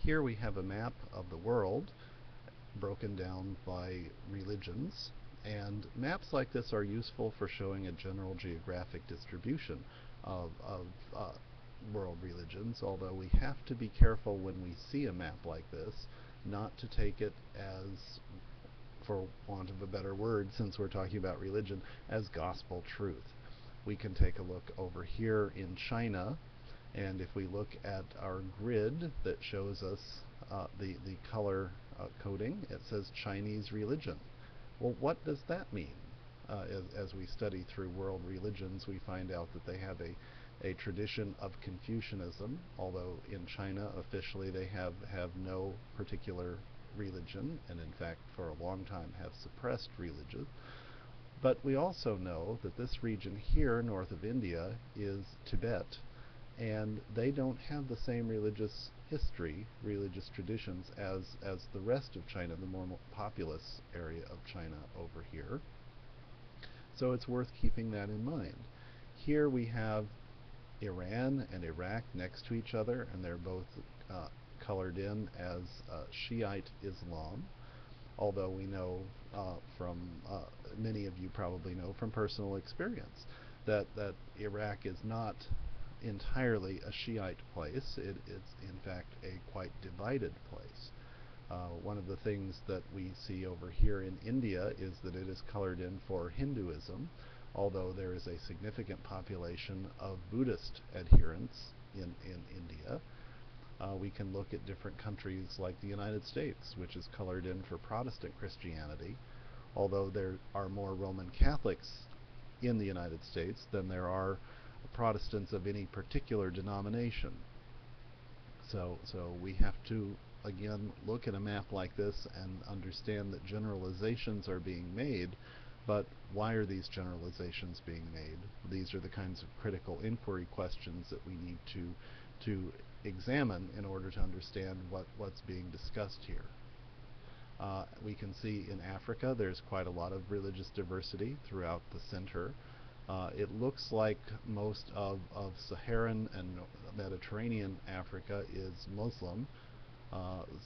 Here we have a map of the world broken down by religions, and maps like this are useful for showing a general geographic distribution of world religions, although we have to be careful when we see a map like this not to take it as, for want of a better word, since we're talking about religion, as gospel truth. We can take a look over here in China, and if we look at our grid that shows us the color coding, it says Chinese religion. Well, what does that mean? As we study through world religions, we find out that they have a tradition of Confucianism, although in China officially they have no particular religion, and in fact for a long time have suppressed religion. But we also know that this region here north of India is Tibet, and they don't have the same religious history, religious traditions as the rest of China, the more populous area of China over here. So it's worth keeping that in mind. Here we have Iran and Iraq next to each other, and they're both colored in as Shiite Islam, although we know from many of you probably know from personal experience that Iraq is not entirely a Shiite place. It's in fact a quite divided place. One of the things that we see over here in India is that it is colored in for Hinduism, although there is a significant population of Buddhist adherents in India. We can look at different countries like the United States, which is colored in for Protestant Christianity, although there are more Roman Catholics in the United States than there are Protestants of any particular denomination. So we have to again look at a map like this and understand that generalizations are being made, but why are these generalizations being made? These are the kinds of critical inquiry questions that we need to examine in order to understand what's being discussed here. We can see in Africa there's quite a lot of religious diversity throughout the center. It looks like most of Saharan and Mediterranean Africa is Muslim.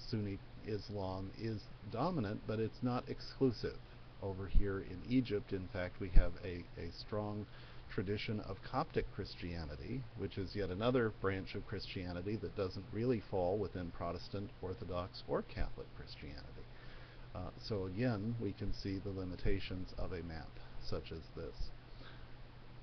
Sunni Islam is dominant, but it's not exclusive. Over here in Egypt, in fact, we have a strong tradition of Coptic Christianity, which is yet another branch of Christianity that doesn't really fall within Protestant, Orthodox, or Catholic Christianity. So again, we can see the limitations of a map such as this.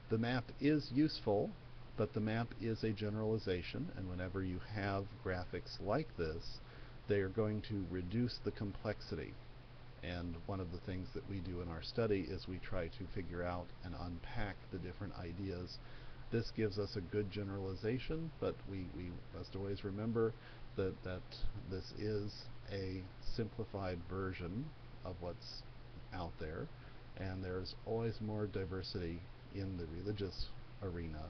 The map is useful, but the map is a generalization, and whenever you have graphics like this, they are going to reduce the complexity. And one of the things that we do in our study is we try to figure out and unpack the different ideas. This gives us a good generalization, but we must always remember that this is a simplified version of what's out there, and there's always more diversity in the religious arena,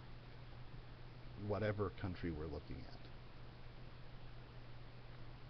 whatever country we're looking at.